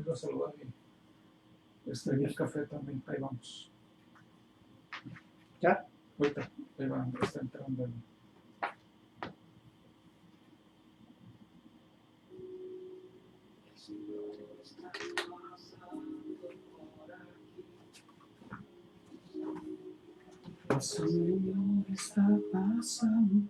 lo saluda bien. Y el café también, ahí vamos. ¿Ya? Ahorita, ahí van, está entrando ahí. El Señor está pasando.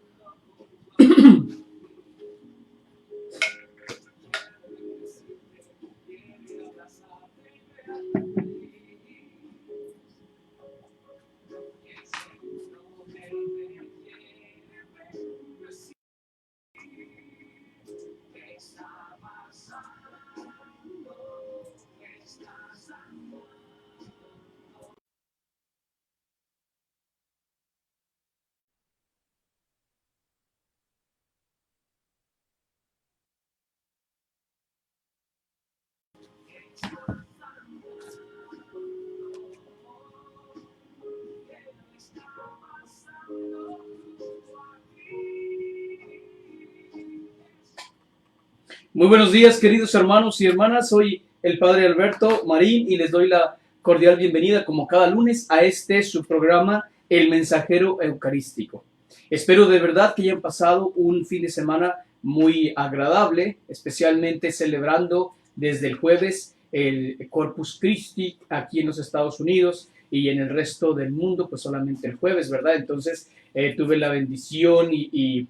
Muy buenos días, queridos hermanos y hermanas. Soy el Padre Alberto Marín y les doy la cordial bienvenida, como cada lunes, a su programa, El Mensajero Eucarístico. Espero de verdad que hayan pasado un fin de semana muy agradable, especialmente celebrando desde el jueves el Corpus Christi aquí en los Estados Unidos, y en el resto del mundo pues solamente el jueves, ¿verdad? Entonces tuve la bendición y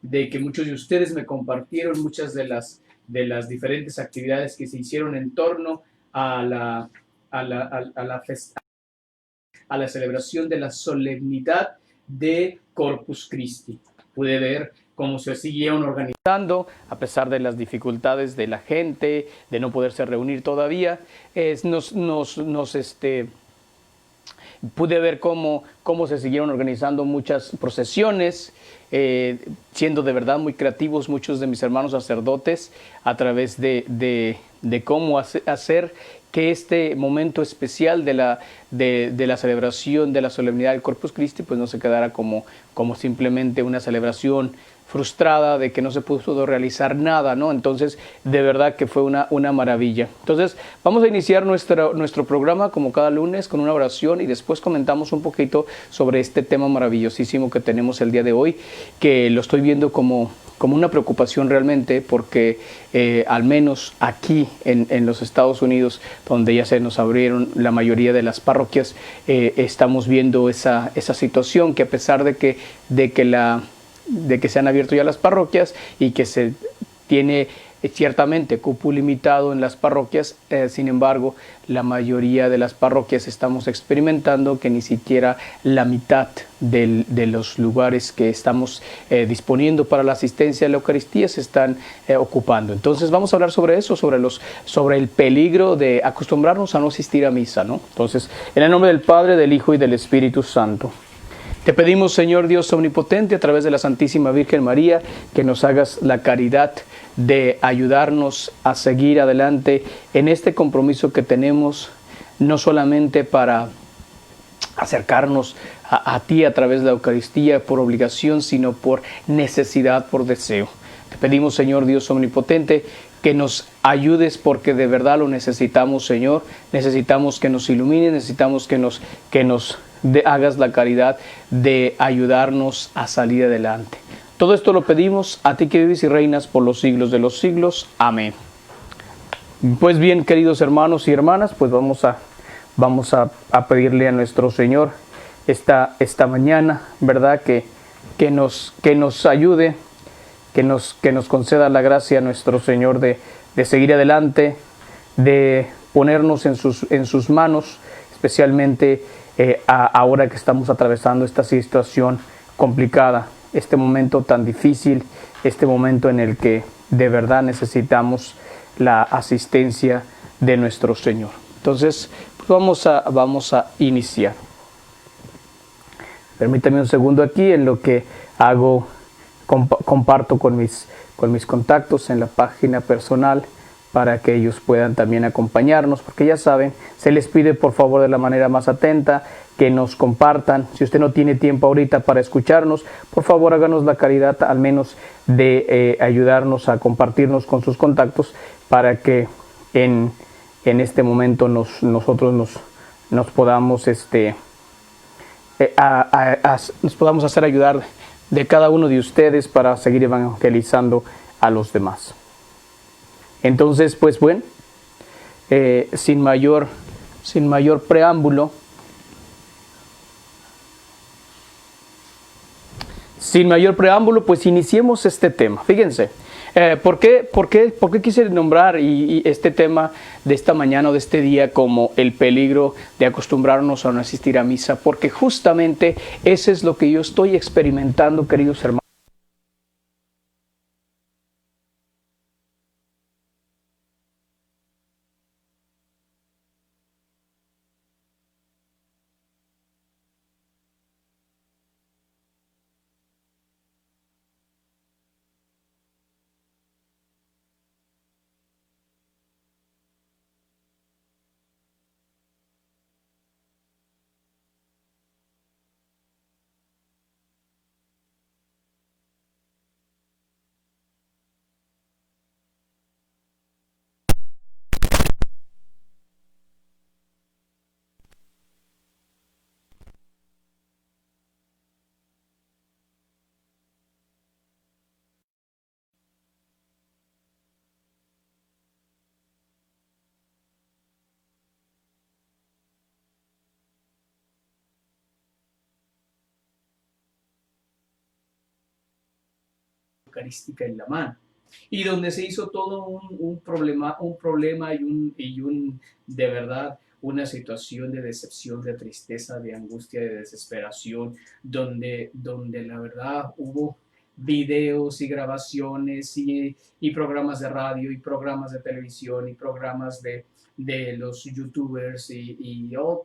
de que muchos de ustedes me compartieron muchas de las diferentes actividades que se hicieron en torno a la celebración de la solemnidad de Corpus Christi. Pude ver cómo se siguieron organizando a pesar de las dificultades de la gente, de no poderse reunir todavía. Pude ver cómo se siguieron organizando muchas procesiones, siendo de verdad muy creativos muchos de mis hermanos sacerdotes a través de cómo hacer que este momento especial de la celebración de la solemnidad del Corpus Christi pues no se quedara como simplemente una celebración frustrada de que no se pudo realizar nada, ¿no? Entonces, de verdad que fue una maravilla. Entonces, vamos a iniciar nuestro programa como cada lunes con una oración y después comentamos un poquito sobre este tema maravillosísimo que tenemos el día de hoy, que lo estoy viendo como una preocupación realmente, porque al menos aquí en los Estados Unidos, donde ya se nos abrieron la mayoría de las parroquias, estamos viendo esa situación que, a pesar de que se han abierto ya las parroquias y que se tiene ciertamente cupo limitado en las parroquias, sin embargo, la mayoría de las parroquias estamos experimentando que ni siquiera la mitad de los lugares que estamos disponiendo para la asistencia a la Eucaristía se están ocupando. Entonces vamos a hablar sobre eso, sobre el peligro de acostumbrarnos a no asistir a misa, ¿no? Entonces, en el nombre del Padre, del Hijo y del Espíritu Santo. Te pedimos, Señor Dios omnipotente, a través de la Santísima Virgen María, que nos hagas la caridad de ayudarnos a seguir adelante en este compromiso que tenemos, no solamente para acercarnos a ti a través de la Eucaristía por obligación, sino por necesidad, por deseo. Te pedimos, Señor Dios omnipotente, que nos ayudes, porque de verdad lo necesitamos, Señor. Necesitamos que nos ilumines, necesitamos que nos hagas la caridad de ayudarnos a salir adelante. Todo esto lo pedimos a ti, que vives y reinas por los siglos de los siglos. Amén. Pues bien, queridos hermanos y hermanas, pues vamos a pedirle a nuestro Señor esta mañana, ¿verdad? Que nos ayude, que nos conceda la gracia a nuestro Señor de seguir adelante, de ponernos en sus manos, especialmente ahora que estamos atravesando esta situación complicada, este momento tan difícil, este momento en el que de verdad necesitamos la asistencia de nuestro Señor. Entonces, pues vamos a iniciar. Permítame un segundo aquí en lo que hago. Comparto con mis contactos en la página personal para que ellos puedan también acompañarnos, porque ya saben, se les pide por favor de la manera más atenta que nos compartan. Si usted no tiene tiempo ahorita para escucharnos, por favor háganos la caridad al menos de ayudarnos a compartirnos con sus contactos, para que en en este momento nosotros nos podamos, nos podamos hacer ayudar de cada uno de ustedes para seguir evangelizando a los demás. Entonces, pues bueno, sin mayor preámbulo, pues iniciemos este tema. Fíjense, ¿por qué quise nombrar este tema de esta mañana o de este día como el peligro de acostumbrarnos a no asistir a misa? Porque justamente eso es lo que yo estoy experimentando, queridos hermanos. Eucarística en la mano, y donde se hizo todo un problema y de verdad una situación de decepción, de tristeza, de angustia, de desesperación, donde la verdad hubo videos y grabaciones y programas de radio y programas de televisión y programas de los youtubers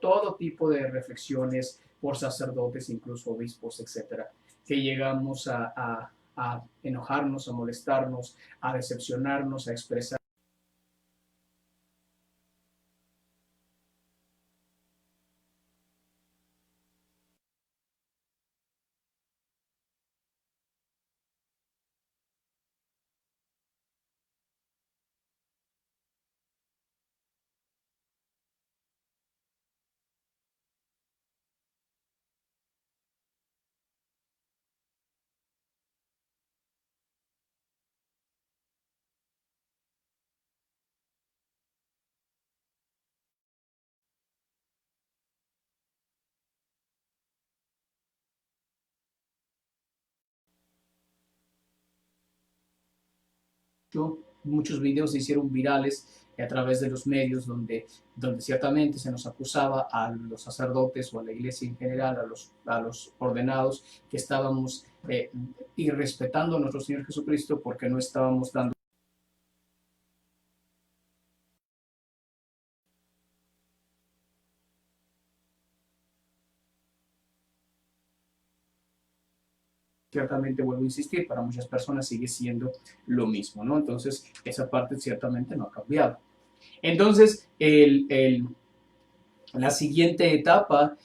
todo tipo de reflexiones por sacerdotes, incluso obispos, etcétera, que llegamos a enojarnos, a molestarnos, a decepcionarnos, a expresar muchos videos se hicieron virales a través de los medios donde ciertamente se nos acusaba a los sacerdotes o a la iglesia en general, a los ordenados, que estábamos irrespetando a nuestro Señor Jesucristo porque no estábamos dando ciertamente, vuelvo a insistir, para muchas personas sigue siendo lo mismo, ¿no? Entonces, esa parte ciertamente no ha cambiado. Entonces, la siguiente etapa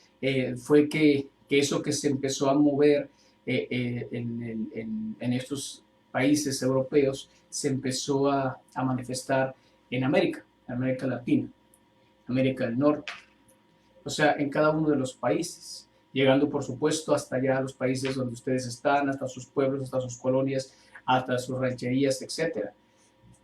fue que eso que se empezó a mover en estos países europeos se empezó a manifestar en América Latina, América del Norte, o sea, en cada uno de los países, llegando por supuesto hasta allá a los países donde ustedes están, hasta sus pueblos, hasta sus colonias, hasta sus rancherías, etcétera.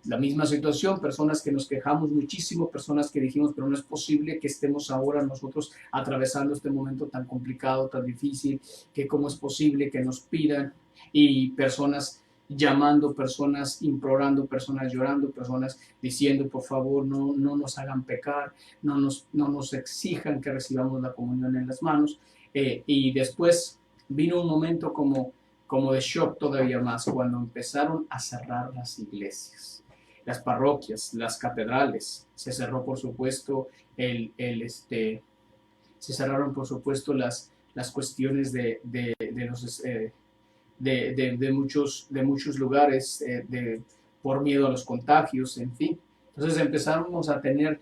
La misma situación, personas que nos quejamos muchísimo, personas que dijimos, pero no es posible que estemos ahora nosotros atravesando este momento tan complicado, tan difícil, que cómo es posible que nos pidan, y personas llamando, personas implorando, personas llorando, personas diciendo, por favor, no nos hagan pecar, no nos exijan que recibamos la comunión en las manos. Y después vino un momento como de shock todavía más, cuando empezaron a cerrar las iglesias, las parroquias, las catedrales. Se cerró, por supuesto, se cerraron, por supuesto, las cuestiones de muchos lugares por miedo a los contagios, en fin. Entonces empezamos a tener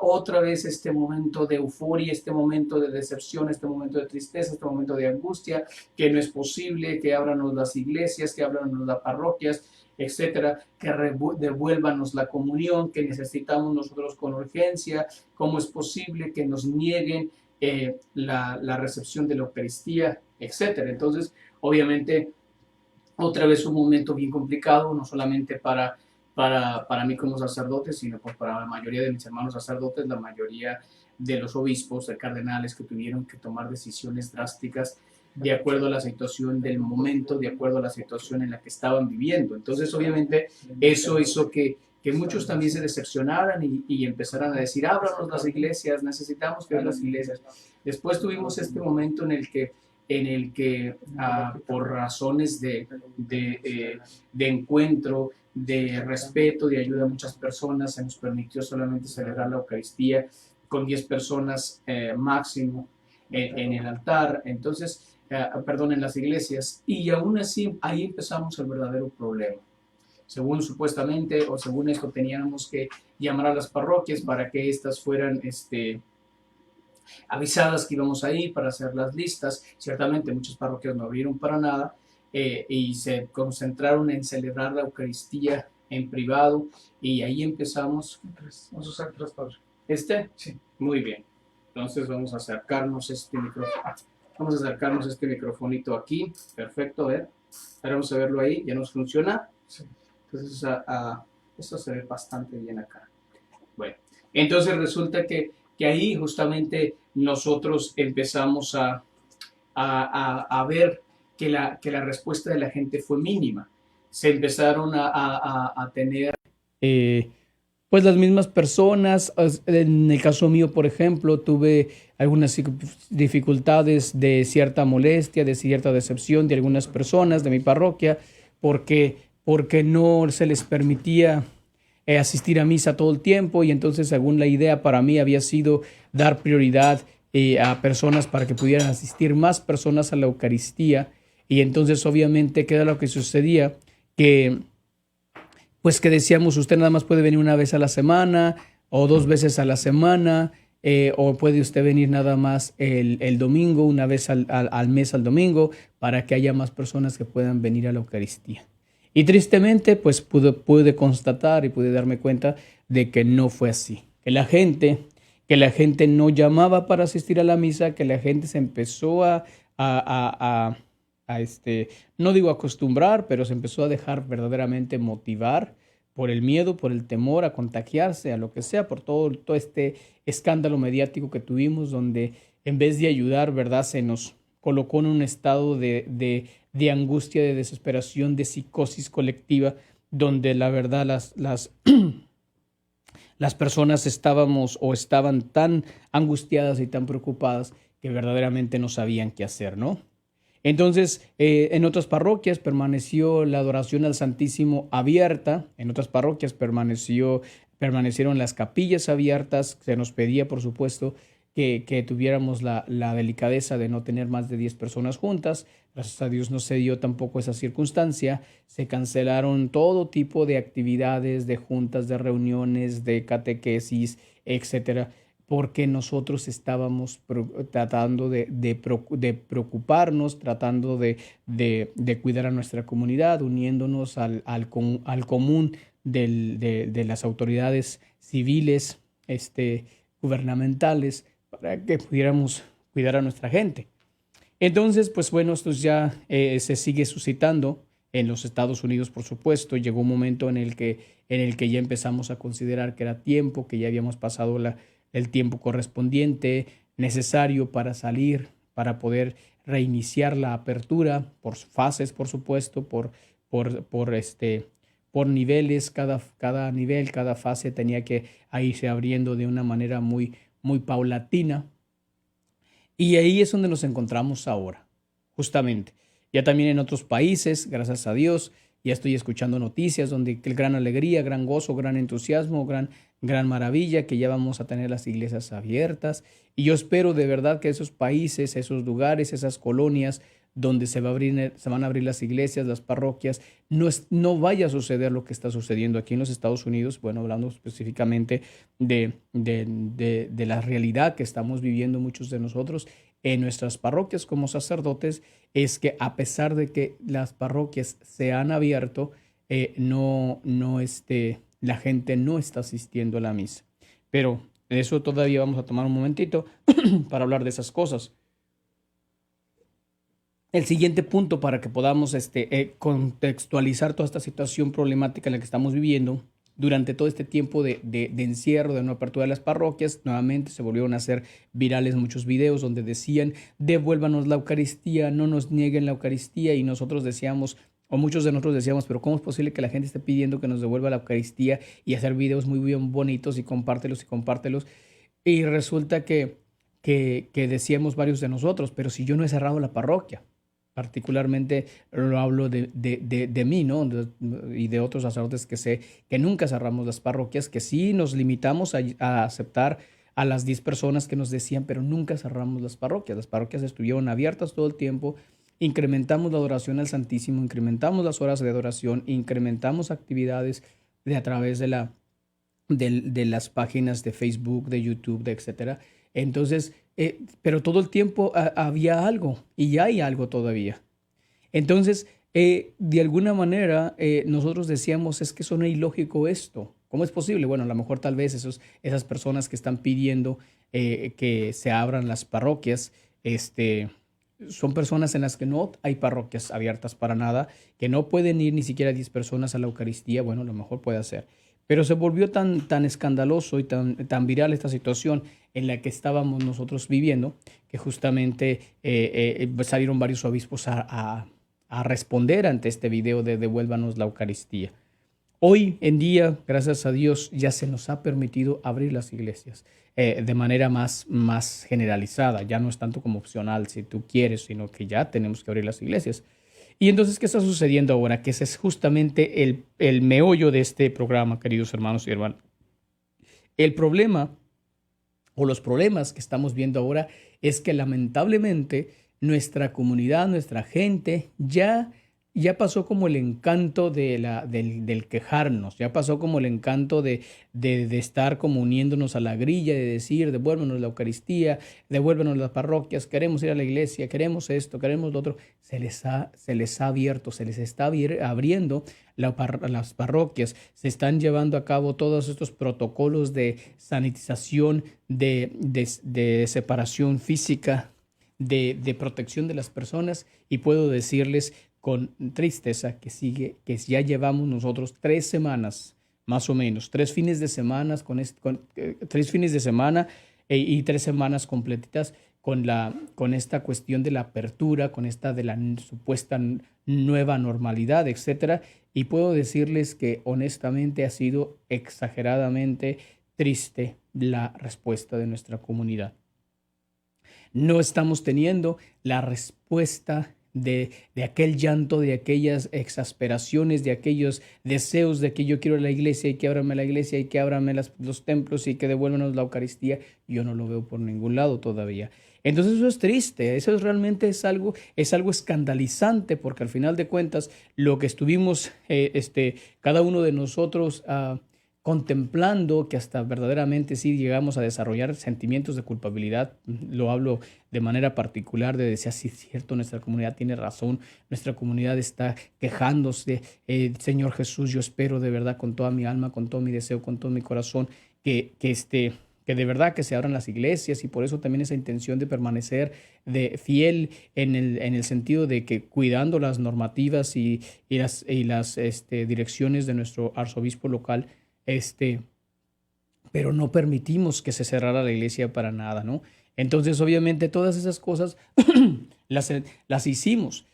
otra vez este momento de euforia, este momento de decepción, este momento de tristeza, este momento de angustia, que no es posible, que ábranos las iglesias, que ábranos las parroquias, etcétera, que devuélvanos la comunión que necesitamos nosotros con urgencia, cómo es posible que nos nieguen la recepción de la Eucaristía, etcétera. Entonces, obviamente, otra vez un momento bien complicado, no solamente para mí como sacerdote, sino pues para la mayoría de mis hermanos sacerdotes, la mayoría de los obispos, de cardenales que tuvieron que tomar decisiones drásticas de acuerdo a la situación del momento, de acuerdo a la situación en la que estaban viviendo. Entonces, obviamente, eso hizo que muchos también se decepcionaran y empezaran a decir, ábranos las iglesias, necesitamos que ver las iglesias. Después tuvimos este momento en el que por razones de encuentro, de respeto, de ayuda a muchas personas, se nos permitió solamente celebrar la Eucaristía con 10 personas máximo en el altar, entonces, perdón, en las iglesias, y aún así ahí empezamos el verdadero problema. Según supuestamente, o según esto, teníamos que llamar a las parroquias para que éstas fueran avisadas que íbamos ahí para hacer las listas. Ciertamente muchas parroquias no abrieron para nada y se concentraron en celebrar la Eucaristía en privado y ahí empezamos. Vamos a usar tres, padre. Sí. Muy bien. Entonces vamos a acercarnos este microfonito aquí. Perfecto, a ver. Ahora vamos a verlo ahí. Ya nos funciona. Sí. Entonces esto se ve bastante bien acá. Bueno, entonces resulta que ahí justamente nosotros empezamos a ver que la respuesta de la gente fue mínima. Se empezaron a tener pues las mismas personas. En el caso mío, por ejemplo, tuve algunas dificultades de cierta molestia, de cierta decepción de algunas personas de mi parroquia, porque no se les permitía asistir a misa todo el tiempo, y entonces, según la idea, para mí había sido dar prioridad a personas para que pudieran asistir más personas a la Eucaristía. Y entonces, obviamente, ¿qué era lo que sucedía? Que decíamos, usted nada más puede venir una vez a la semana o 2 veces a la semana, o puede usted venir nada más el domingo, una vez al mes al domingo, para que haya más personas que puedan venir a la Eucaristía. Y tristemente, pues pude constatar y pude darme cuenta de que no fue así, que la gente no llamaba para asistir a la misa, que la gente se empezó no digo acostumbrar, pero se empezó a dejar verdaderamente motivar por el miedo, por el temor a contagiarse, a lo que sea, por todo este escándalo mediático que tuvimos, donde en vez de ayudar, ¿verdad?, se nos colocó en un estado de angustia, de desesperación, de psicosis colectiva, donde la verdad las personas estaban tan angustiadas y tan preocupadas que verdaderamente no sabían qué hacer, ¿no? Entonces, en otras parroquias permaneció la adoración al Santísimo abierta, en otras parroquias permanecieron las capillas abiertas. Se nos pedía, por supuesto, que tuviéramos la delicadeza de no tener más de 10 personas juntas. Gracias a Dios no se dio tampoco esa circunstancia. Se cancelaron todo tipo de actividades, de juntas, de reuniones, de catequesis, etcétera, porque nosotros estábamos tratando de preocuparnos, tratando de cuidar a nuestra comunidad, uniéndonos al común de las autoridades civiles, gubernamentales, para que pudiéramos cuidar a nuestra gente. Entonces, pues bueno, esto ya se sigue suscitando en los Estados Unidos, por supuesto. Llegó un momento en el que ya empezamos a considerar que era tiempo, que ya habíamos pasado el tiempo correspondiente, necesario para salir, para poder reiniciar la apertura, por fases, por supuesto, por niveles. Cada nivel, cada fase tenía que irse abriendo de una manera muy, muy paulatina. Y ahí es donde nos encontramos ahora, justamente. Ya también en otros países, gracias a Dios, ya estoy escuchando noticias donde gran alegría, gran gozo, gran entusiasmo, gran maravilla, que ya vamos a tener las iglesias abiertas. Y yo espero de verdad que esos países, esos lugares, esas colonias donde se van a abrir las iglesias, las parroquias, no vaya a suceder lo que está sucediendo aquí en los Estados Unidos. Bueno, hablando específicamente de la realidad que estamos viviendo muchos de nosotros en nuestras parroquias como sacerdotes, es que a pesar de que las parroquias se han abierto, la gente no está asistiendo a la misa. Pero de eso todavía vamos a tomar un momentito para hablar de esas cosas. El siguiente punto para que podamos contextualizar toda esta situación problemática en la que estamos viviendo durante todo este tiempo de encierro, de no apertura de las parroquias, nuevamente se volvieron a hacer virales muchos videos donde decían: devuélvanos la Eucaristía, no nos nieguen la Eucaristía, y nosotros decíamos, o muchos de nosotros decíamos, pero ¿cómo es posible que la gente esté pidiendo que nos devuelva la Eucaristía? Y hacer videos muy bien bonitos y compártelos y compártelos. Y resulta que decíamos varios de nosotros, pero si yo no he cerrado la parroquia, particularmente lo hablo de mí, ¿no? Y de otros sacerdotes que sé que nunca cerramos las parroquias, que sí nos limitamos a aceptar a las 10 personas que nos decían, pero nunca cerramos las parroquias. Las parroquias estuvieron abiertas todo el tiempo, incrementamos la adoración al Santísimo, incrementamos las horas de adoración, incrementamos actividades a través de las páginas de Facebook, de YouTube, etcétera. Entonces, pero todo el tiempo había algo y hay algo todavía. Entonces, de alguna manera, nosotros decíamos, es que suena ilógico esto. ¿Cómo es posible? Bueno, a lo mejor tal vez esas personas que están pidiendo que se abran las parroquias, son personas en las que no hay parroquias abiertas para nada, que no pueden ir ni siquiera 10 personas a la Eucaristía. Bueno, a lo mejor puede ser. Pero se volvió tan escandaloso y tan viral esta situación en la que estábamos nosotros viviendo, que justamente salieron varios obispos a responder ante este video de devuélvanos la Eucaristía. Hoy en día, gracias a Dios, ya se nos ha permitido abrir las iglesias de manera más generalizada. Ya no es tanto como opcional si tú quieres, sino que ya tenemos que abrir las iglesias. Y entonces, ¿qué está sucediendo ahora? Que ese es justamente el meollo de este programa, queridos hermanos y hermanas. El problema o los problemas que estamos viendo ahora es que lamentablemente nuestra comunidad, nuestra gente ya pasó como el encanto del quejarnos, ya pasó como el encanto de estar como uniéndonos a la grilla, de decir, devuélvenos la Eucaristía, devuélvenos las parroquias, queremos ir a la iglesia, queremos esto, queremos lo otro. Se les ha abierto, se les está abriendo las parroquias, se están llevando a cabo todos estos protocolos de sanitización, de separación física, de protección de las personas, y puedo decirles con tristeza que ya llevamos nosotros 3 semanas, más o menos, 3 fines de semana, 3 fines de semana y 3 semanas completitas con esta cuestión de la apertura, con esta de la supuesta nueva normalidad, etcétera. Y puedo decirles que honestamente ha sido exageradamente triste la respuesta de nuestra comunidad. No estamos teniendo la respuesta de aquel llanto, de aquellas exasperaciones, de aquellos deseos de que yo quiero la iglesia y que ábrame la iglesia y que ábrame los templos y que devuélvanos la Eucaristía. Yo no lo veo por ningún lado todavía. Entonces eso es triste, eso realmente es algo escandalizante, porque al final de cuentas lo que estuvimos cada uno de nosotros contemplando, que hasta verdaderamente sí llegamos a desarrollar sentimientos de culpabilidad. Lo hablo de manera particular, de decir, sí, es cierto, nuestra comunidad tiene razón, nuestra comunidad está quejándose. Señor Jesús, yo espero de verdad con toda mi alma, con todo mi deseo, con todo mi corazón, que de verdad que se abran las iglesias, y por eso también esa intención de permanecer fiel en el sentido de que cuidando las normativas y las direcciones de nuestro arzobispo local, pero no permitimos que se cerrara la iglesia para nada, ¿no? Entonces, obviamente, todas esas cosas las hicimos.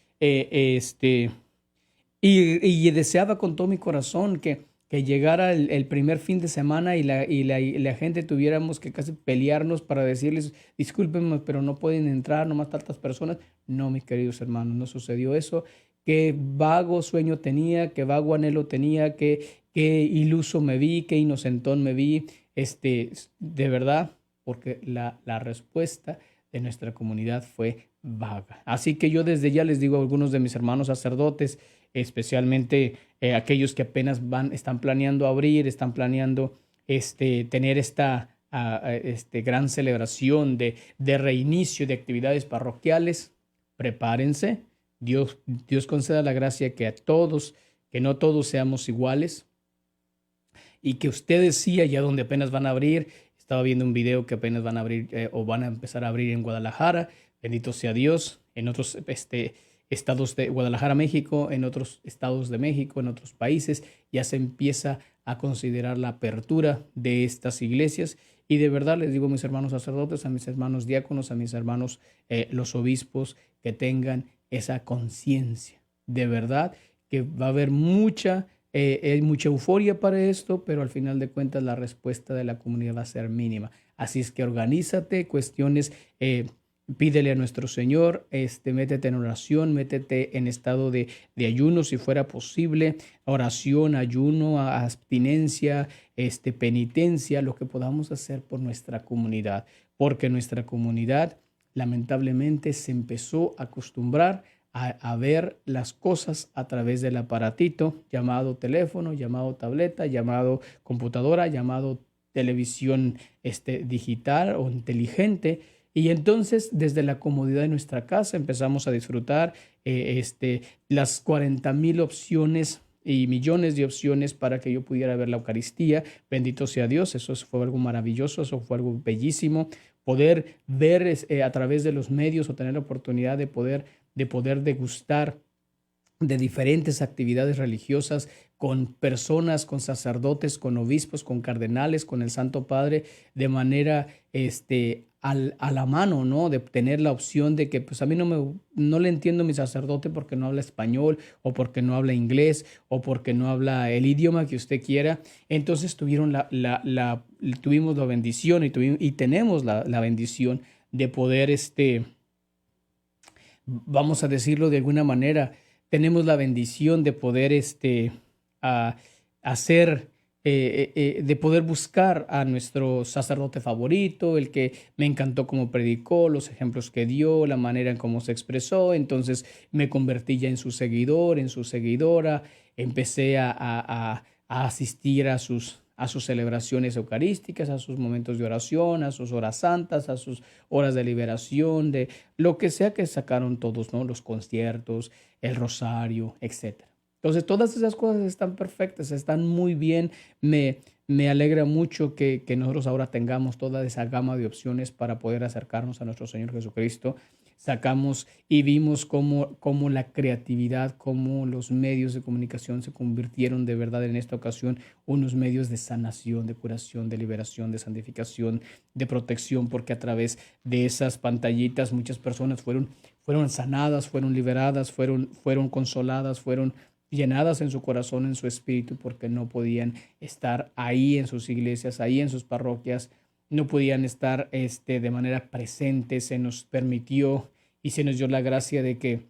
Y deseaba con todo mi corazón que llegara el primer fin de semana y la gente tuviéramos que casi pelearnos para decirles, discúlpenme, pero no pueden entrar nomás tantas personas. No, mis queridos hermanos, no sucedió eso. Qué vago sueño tenía, qué vago anhelo tenía, qué iluso me vi, qué inocentón me vi, de verdad, porque la respuesta de nuestra comunidad fue vaga. Así que yo desde ya les digo a algunos de mis hermanos sacerdotes, especialmente aquellos que apenas están planeando abrir, están planeando tener esta gran celebración de reinicio de actividades parroquiales, prepárense. Dios conceda la gracia que a todos que no todos seamos iguales y que ustedes sí, allá donde apenas van a abrir, estaba viendo un video que apenas van a abrir o van a empezar a abrir en Guadalajara, bendito sea Dios, en otros estados de Guadalajara, México, en otros estados de México, en otros países, ya se empieza a considerar la apertura de estas iglesias. Y de verdad les digo a mis hermanos sacerdotes, a mis hermanos diáconos, a mis hermanos los obispos, que tengan esa conciencia. De verdad que va a haber mucha euforia para esto, pero al final de cuentas la respuesta de la comunidad va a ser mínima. Así es que organízate, cuestiones, pídele a nuestro Señor, métete en oración, métete en estado de ayuno si fuera posible, oración, ayuno, abstinencia, penitencia, lo que podamos hacer por nuestra comunidad, porque nuestra comunidad lamentablemente se empezó a acostumbrar a ver las cosas a través del aparatito llamado teléfono, llamado tableta, llamado computadora, llamado televisión digital o inteligente. Y entonces desde la comodidad de nuestra casa empezamos a disfrutar las 40,000 opciones y millones de opciones para que yo pudiera ver la Eucaristía. Bendito sea Dios, eso fue algo maravilloso, eso fue algo bellísimo. Poder ver a través de los medios o tener la oportunidad de poder degustar de diferentes actividades religiosas con personas, con sacerdotes, con obispos, con cardenales, con el Santo Padre, de manera a la mano, ¿no? De tener la opción de que pues a mí no le entiendo a mi sacerdote porque no habla español o porque no habla inglés o porque no habla el idioma que usted quiera. Entonces tuvimos la bendición y tenemos la bendición de poder, vamos a decirlo de alguna manera, tenemos la bendición de poder hacer, de poder buscar a nuestro sacerdote favorito, el que me encantó cómo predicó, los ejemplos que dio, la manera en cómo se expresó. Entonces me convertí ya en su seguidor, en su seguidora, empecé a asistir a sus celebraciones eucarísticas, a sus momentos de oración, a sus horas santas, a sus horas de liberación, de lo que sea que sacaron todos, ¿no? Los conciertos, el rosario, etcétera. Entonces, todas esas cosas están perfectas, están muy bien. Me alegra mucho que nosotros ahora tengamos toda esa gama de opciones para poder acercarnos a nuestro Señor Jesucristo. Sacamos y vimos cómo la creatividad, cómo los medios de comunicación se convirtieron de verdad en esta ocasión unos medios de sanación, de curación, de liberación, de santificación, de protección, porque a través de esas pantallitas muchas personas fueron sanadas, fueron liberadas, fueron consoladas, fueron llenadas en su corazón, en su espíritu, porque no podían estar ahí en sus iglesias, ahí en sus parroquias, no podían estar de manera presente. Se nos permitió y se nos dio la gracia de que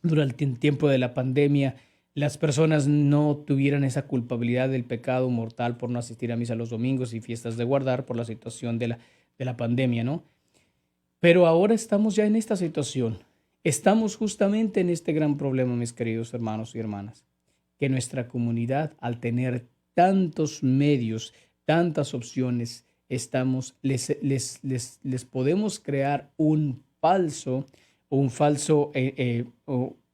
durante el tiempo de la pandemia las personas no tuvieran esa culpabilidad del pecado mortal por no asistir a misa los domingos y fiestas de guardar por la situación de la pandemia, ¿no? Pero ahora estamos ya en esta situación. Estamos justamente en este gran problema, mis queridos hermanos y hermanas, que nuestra comunidad, al tener tantos medios, tantas opciones, les podemos crear un falso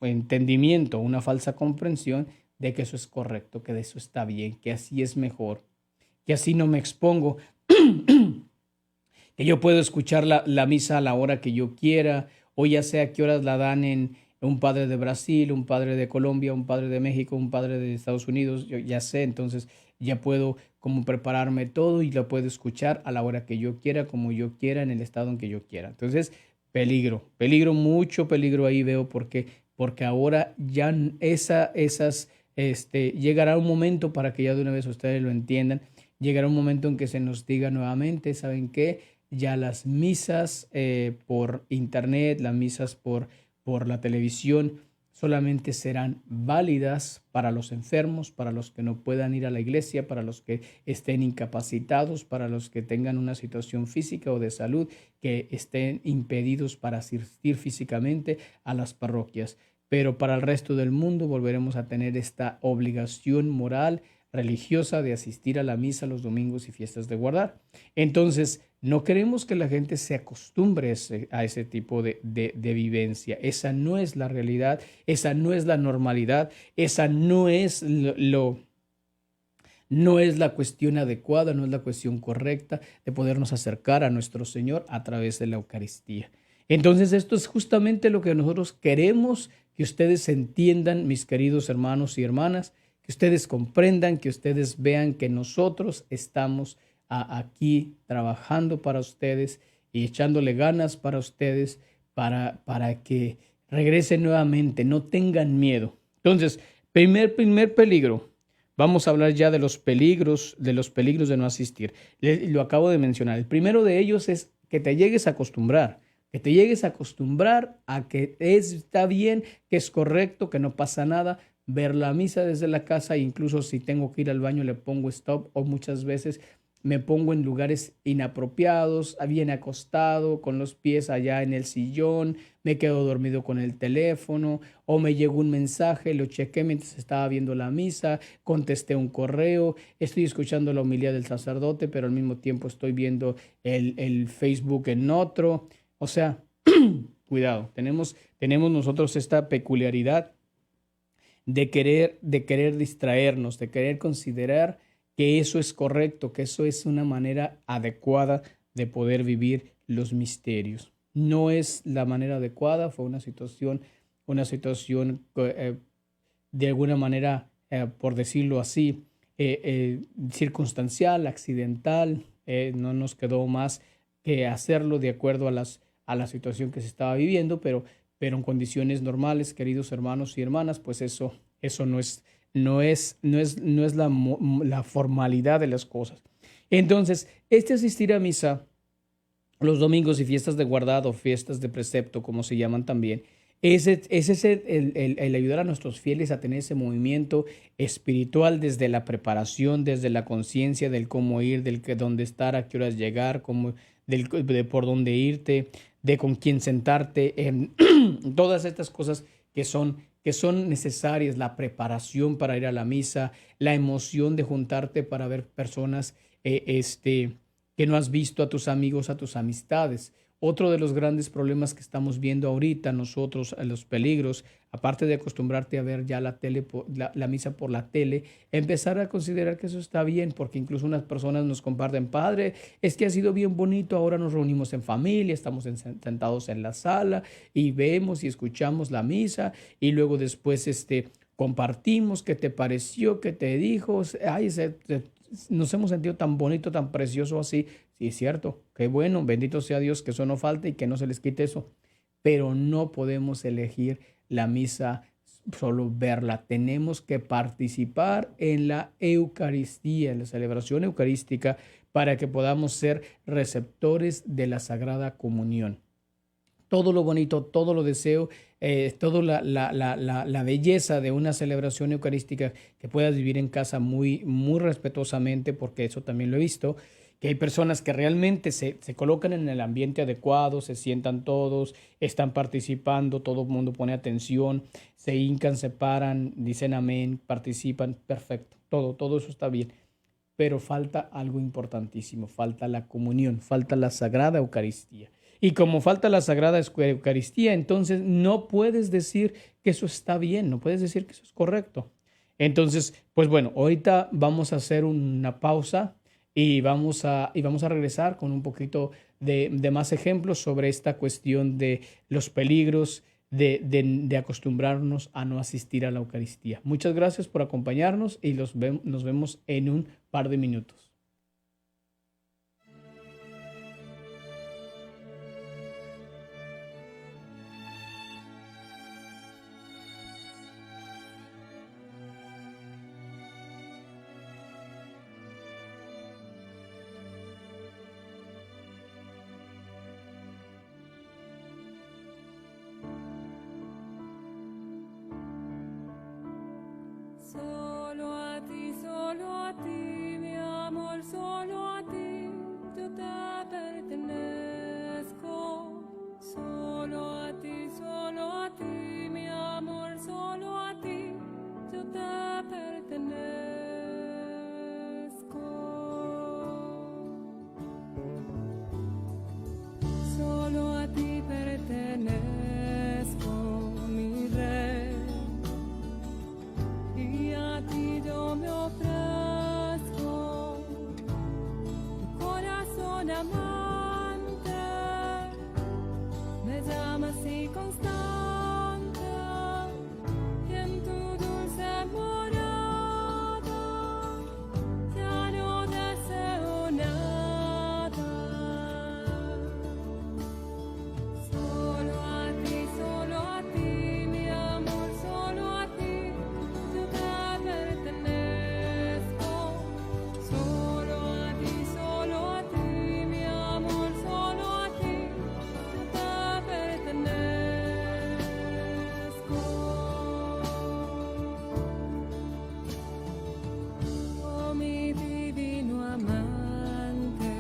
entendimiento, una falsa comprensión de que eso es correcto, que de eso está bien, que así es mejor, que así no me expongo, que yo puedo escuchar la misa a la hora que yo quiera, o ya sea a qué horas la dan en un padre de Brasil, un padre de Colombia, un padre de México, un padre de Estados Unidos, yo ya sé, entonces ya puedo como prepararme todo y lo puedo escuchar a la hora que yo quiera, como yo quiera, en el estado en que yo quiera. Entonces, mucho peligro ahí veo porque ahora ya llegará un momento para que ya de una vez ustedes lo entiendan, llegará un momento en que se nos diga nuevamente, ¿saben qué? Ya las misas por internet, las misas por la televisión, solamente serán válidas para los enfermos, para los que no puedan ir a la iglesia, para los que estén incapacitados, para los que tengan una situación física o de salud, que estén impedidos para asistir físicamente a las parroquias. Pero para el resto del mundo volveremos a tener esta obligación moral, religiosa, de asistir a la misa los domingos y fiestas de guardar. Entonces, No queremos que la gente se acostumbre a ese tipo de vivencia. Esa no es la realidad, esa no es la normalidad, esa no es no es la cuestión adecuada, no es la cuestión correcta de podernos acercar a nuestro Señor a través de la Eucaristía. Entonces, esto es justamente lo que nosotros queremos que ustedes entiendan, mis queridos hermanos y hermanas, que ustedes comprendan, que ustedes vean que nosotros estamos aquí trabajando para ustedes y echándole ganas para ustedes para que regresen nuevamente, no tengan miedo. Entonces, primer peligro. Vamos a hablar ya de los peligros de no asistir. Lo acabo de mencionar. El primero de ellos es que te llegues a acostumbrar, a que está bien, que es correcto, que no pasa nada, ver la misa desde la casa, incluso si tengo que ir al baño le pongo stop, o muchas veces me pongo en lugares inapropiados, bien acostado, con los pies allá en el sillón, me quedo dormido con el teléfono, o me llegó un mensaje, lo chequé mientras estaba viendo la misa, contesté un correo, estoy escuchando la homilía del sacerdote, pero al mismo tiempo estoy viendo el Facebook en otro. O sea, cuidado, tenemos nosotros esta peculiaridad de querer distraernos, de querer considerar que eso es correcto, que eso es una manera adecuada de poder vivir los misterios. No es la manera adecuada, fue una situación de alguna manera, por decirlo así, circunstancial, accidental. No nos quedó más que hacerlo de acuerdo a la situación que se estaba viviendo, pero en condiciones normales, queridos hermanos y hermanas, pues eso no es la formalidad de las cosas. Entonces, asistir a misa los domingos y fiestas de guardado, fiestas de precepto, como se llaman también, ese es el ayudar a nuestros fieles a tener ese movimiento espiritual desde la preparación, desde la conciencia del cómo ir, del que dónde estar, a qué horas llegar, de por dónde irte, de con quién sentarte, todas estas cosas que son necesarias, la preparación para ir a la misa, la emoción de juntarte para ver personas que no has visto, a tus amigos, a tus amistades. Otro de los grandes problemas que estamos viendo ahorita nosotros, los peligros, aparte de acostumbrarte a ver ya la misa por la tele, empezar a considerar que eso está bien, porque incluso unas personas nos comparten, padre, es que ha sido bien bonito, ahora nos reunimos en familia, estamos sentados en la sala y vemos y escuchamos la misa y luego después compartimos qué te pareció, qué te dijo, ay, nos hemos sentido tan bonito, tan precioso así. Sí, es cierto, qué bueno, bendito sea Dios que eso no falte y que no se les quite eso. Pero no podemos elegir la misa, solo verla. Tenemos que participar en la Eucaristía, en la celebración eucarística, para que podamos ser receptores de la Sagrada Comunión. Todo lo bonito, todo lo deseo, toda la belleza de una celebración eucarística que puedas vivir en casa muy, muy respetuosamente, porque eso también lo he visto, que hay personas que realmente se colocan en el ambiente adecuado, se sientan todos, están participando, todo el mundo pone atención, se hincan, se paran, dicen amén, participan, perfecto, todo eso está bien. Pero falta algo importantísimo, falta la comunión, falta la Sagrada Eucaristía. Y como falta la Sagrada Eucaristía, entonces no puedes decir que eso está bien, no puedes decir que eso es correcto. Entonces, pues bueno, ahorita vamos a hacer una pausa y vamos a regresar con un poquito de más ejemplos sobre esta cuestión de los peligros de acostumbrarnos a no asistir a la Eucaristía. Muchas gracias por acompañarnos y nos vemos en un par de minutos. Solo a ti, mi amor, solo a ti, yo te pertenezco. Solo a ti, mi amor, solo a ti, yo te pertenezco. a ti pertenezco, mi rey, y a ti yo me ofrezco, tu corazón amante, me llamas y constante, y en tu dulce morada ya no deseo nada. Solo a ti, mi amor, solo a ti, yo te pertenezco. Solo a ti, mi amor, solo a ti, yo te pertenezco. Oh, mi divino amante,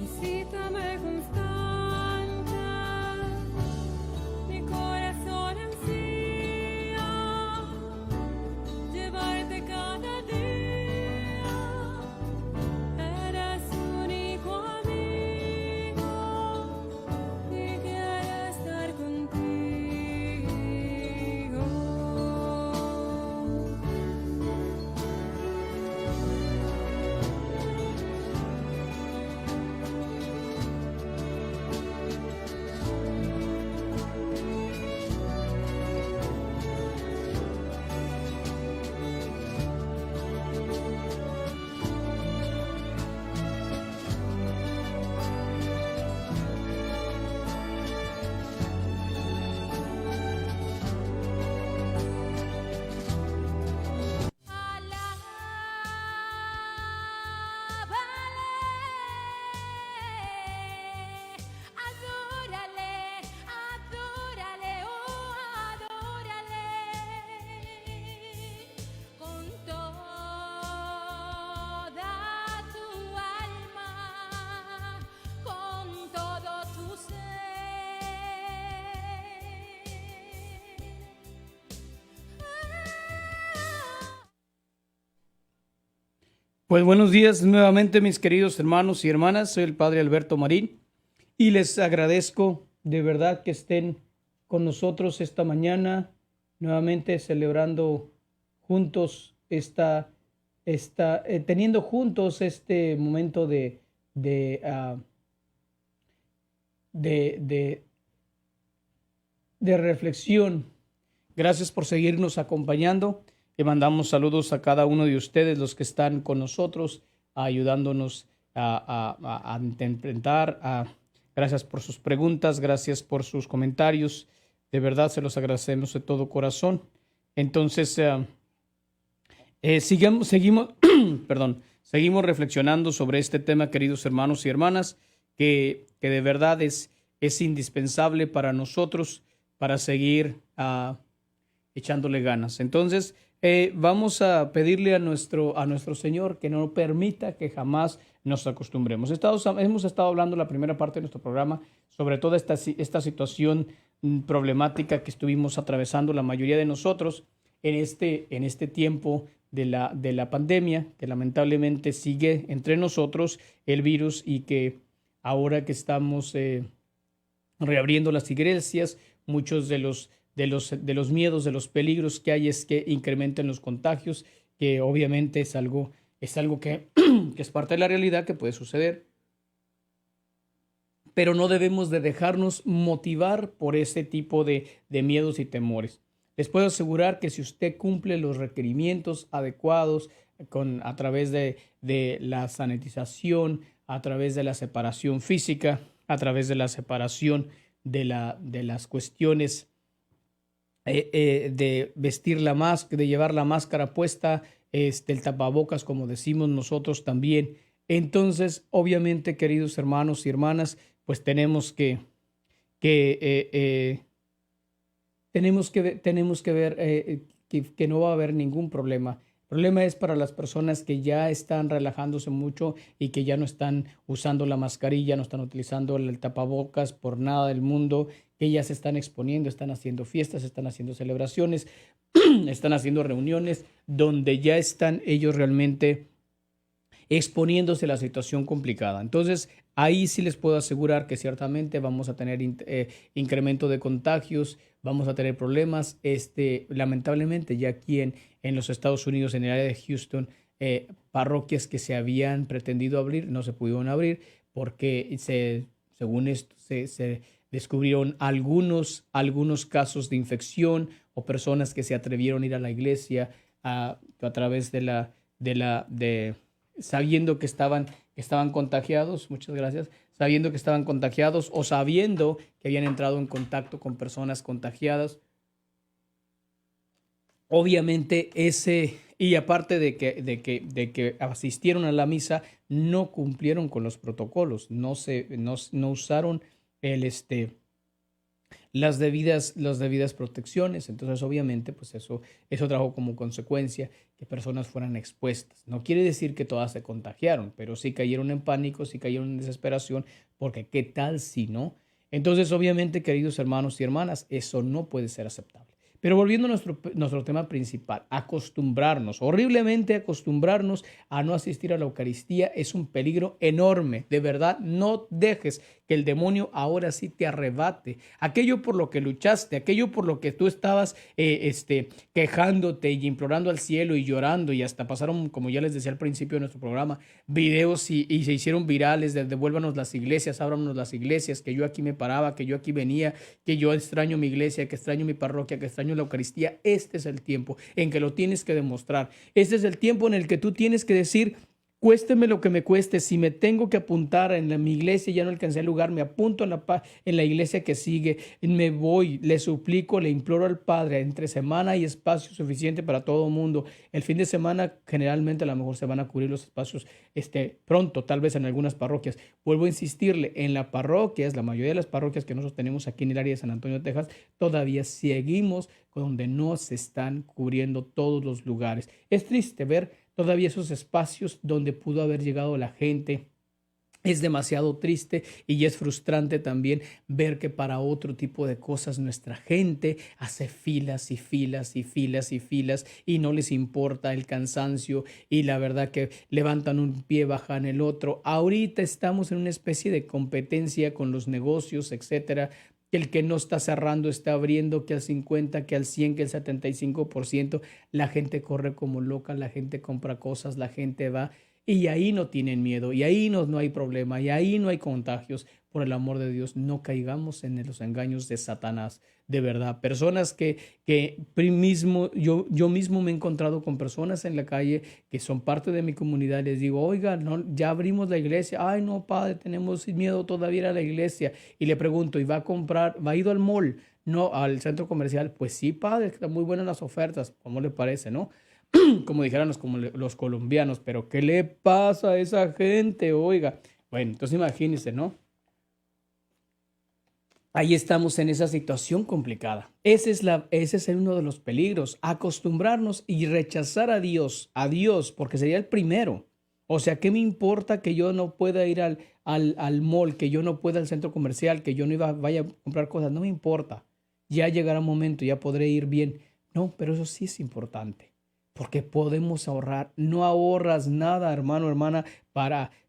visítame constante, mi corazón ansía llevarte cada día, eres único amigo y quiero estar contigo. Adórale, adórale, oh, adórale con toda tu alma, con todo tu ser. Pues buenos días nuevamente, mis queridos hermanos y hermanas. Soy el Padre Alberto Marín y les agradezco de verdad que estén con nosotros esta mañana, nuevamente celebrando juntos teniendo juntos este momento de, de reflexión. Gracias por seguirnos acompañando. Le mandamos saludos a cada uno de ustedes, los que están con nosotros, ayudándonos a enfrentar. Gracias por sus preguntas, gracias por sus comentarios. De verdad se los agradecemos de todo corazón. Entonces, seguimos seguimos reflexionando sobre este tema, queridos hermanos y hermanas, que de verdad es indispensable para nosotros para seguir echándole ganas. Entonces, vamos a pedirle a nuestro Señor que no permita que jamás nos acostumbremos. Hemos estado hablando en la primera parte de nuestro programa sobre toda esta situación problemática que estuvimos atravesando la mayoría de nosotros en este tiempo de la pandemia, que lamentablemente sigue entre nosotros el virus, y que ahora que estamos reabriendo las iglesias, muchos de los miedos, de los peligros que hay es que incrementen los contagios, que obviamente es algo que es parte de la realidad, que puede suceder. Pero no debemos de dejarnos motivar por ese tipo de miedos y temores. Les puedo asegurar que si usted cumple los requerimientos adecuados a través de la sanitización, a través de la separación física, a través de la separación de las cuestiones de vestir la máscara, de llevar la máscara puesta, el tapabocas, como decimos nosotros también. Entonces, obviamente, queridos hermanos y hermanas, pues tenemos que ver que no va a haber ningún problema. El problema es para las personas que ya están relajándose mucho y que ya no están usando la mascarilla, no están utilizando el tapabocas por nada del mundo, que ya se están exponiendo, están haciendo fiestas, están haciendo celebraciones, están haciendo reuniones donde ya están ellos realmente exponiéndose a la situación complicada. Entonces, ahí sí les puedo asegurar que ciertamente vamos a tener incremento de contagios, vamos a tener problemas. Lamentablemente, ya aquí en los Estados Unidos, en el área de Houston, parroquias que se habían pretendido abrir no se pudieron abrir porque según esto se descubrieron algunos casos de infección o personas que se atrevieron a ir a la iglesia a través sabiendo que estaban contagiados, muchas gracias, sabiendo que estaban contagiados o sabiendo que habían entrado en contacto con personas contagiadas. Obviamente y aparte de que asistieron a la misa, no cumplieron con los protocolos, no usaron las debidas protecciones. Entonces, obviamente, pues eso trajo como consecuencia que personas fueran expuestas. No quiere decir que todas se contagiaron, pero sí cayeron en pánico, sí cayeron en desesperación, porque ¿qué tal si no? Entonces, obviamente, queridos hermanos y hermanas, eso no puede ser aceptable. Pero volviendo a nuestro tema principal, horriblemente acostumbrarnos a no asistir a la Eucaristía es un peligro enorme. De verdad, no dejes que el demonio ahora sí te arrebate aquello por lo que luchaste, aquello por lo que tú estabas quejándote y implorando al cielo y llorando, y hasta pasaron, como ya les decía al principio de nuestro programa, videos y se hicieron virales de devuélvanos las iglesias, ábranos las iglesias, que yo aquí me paraba, que yo aquí venía, que yo extraño mi iglesia, que extraño mi parroquia, que extraño la Eucaristía. Este es el tiempo en que lo tienes que demostrar. Este es el tiempo en el que tú tienes que decir: cuésteme lo que me cueste, si me tengo que apuntar mi iglesia, ya no alcancé el lugar, me apunto en la iglesia que sigue, me voy, le suplico, le imploro al Padre. Entre semana hay espacio suficiente para todo el mundo. El fin de semana generalmente a lo mejor se van a cubrir los espacios pronto, tal vez en algunas parroquias. Vuelvo a insistirle, en las parroquias, la mayoría de las parroquias que nosotros tenemos aquí en el área de San Antonio, Texas, todavía seguimos donde no se están cubriendo todos los lugares. Es triste ver todavía esos espacios donde pudo haber llegado la gente. Es demasiado triste y es frustrante también ver que para otro tipo de cosas nuestra gente hace filas y filas y filas y filas y no les importa el cansancio, y la verdad que levantan un pie, bajan el otro. Ahorita estamos en una especie de competencia con los negocios, etcétera, que el que no está cerrando está abriendo, que al 50, que al 100, que al 75%, la gente corre como loca, la gente compra cosas, la gente va, y ahí no tienen miedo, y ahí no hay problema, y ahí no hay contagios. Por el amor de Dios, no caigamos en los engaños de Satanás, de verdad. Personas que yo mismo me he encontrado con personas en la calle que son parte de mi comunidad. Les digo: oiga, no, ya abrimos la iglesia. Ay, no, padre, tenemos miedo todavía ir a la iglesia. Y le pregunto: ¿y va a ido al mall? No, al centro comercial. Pues sí, padre, están muy buenas las ofertas. ¿Cómo le parece, no? Como dijeran los colombianos, pero ¿qué le pasa a esa gente? Oiga, bueno, entonces imagínense, ¿no? Ahí estamos en esa situación complicada. Ese es uno de los peligros, acostumbrarnos y rechazar a Dios, porque sería el primero. O sea, ¿qué me importa que yo no pueda ir al mall, que yo no pueda al centro comercial, que yo no vaya a comprar cosas? No me importa. Ya llegará un momento, ya podré ir bien. No, pero eso sí es importante, porque podemos ahorrar. No ahorras nada, hermano, hermana,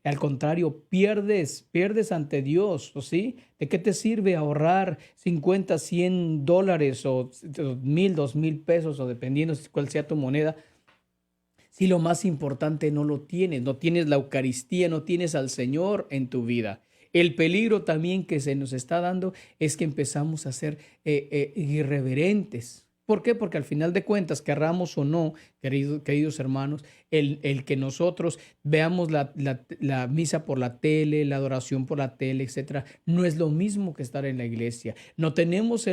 al contrario, pierdes ante Dios, ¿sí? ¿De qué te sirve ahorrar 50, $100 o 1,000, 2,000 pesos, o dependiendo cuál sea tu moneda, si lo más importante no lo tienes? No tienes la Eucaristía, no tienes al Señor en tu vida. El peligro también que se nos está dando es que empezamos a ser irreverentes. ¿Por qué? Porque al final de cuentas, querramos o no, queridos hermanos, el que nosotros veamos la misa por la tele, la adoración por la tele, etcétera, no es lo mismo que estar en la iglesia. No tenemos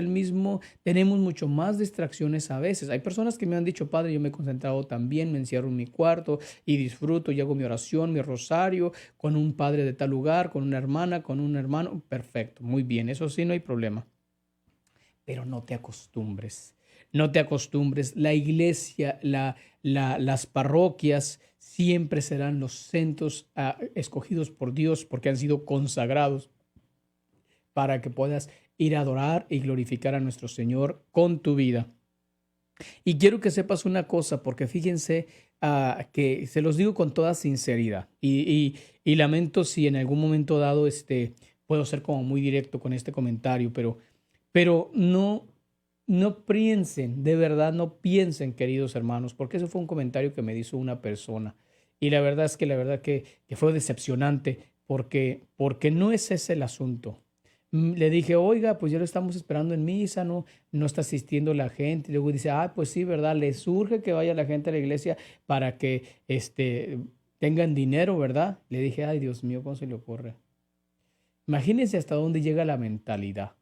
tenemos mucho más distracciones a veces. Hay personas que me han dicho: padre, yo me he concentrado también, me encierro en mi cuarto y disfruto y hago mi oración, mi rosario con un padre de tal lugar, con una hermana, con un hermano. Perfecto, muy bien, eso sí, no hay problema. Pero no te acostumbres. No te acostumbres. La iglesia, las parroquias siempre serán los centros escogidos por Dios, porque han sido consagrados para que puedas ir a adorar y glorificar a nuestro Señor con tu vida. Y quiero que sepas una cosa, porque fíjense que se los digo con toda sinceridad y lamento si en algún momento dado puedo ser como muy directo con este comentario, pero no piensen, de verdad no piensen, queridos hermanos, porque ese fue un comentario que me hizo una persona y la verdad es que que fue decepcionante porque no es ese el asunto. Le dije, oiga, pues ya lo estamos esperando en misa, no está asistiendo la gente. Y luego dice, pues sí, ¿verdad? Le surge que vaya la gente a la iglesia para que tengan dinero, ¿verdad? Le dije, ay, Dios mío, ¿cómo se le ocurre? Imagínense hasta dónde llega la mentalidad.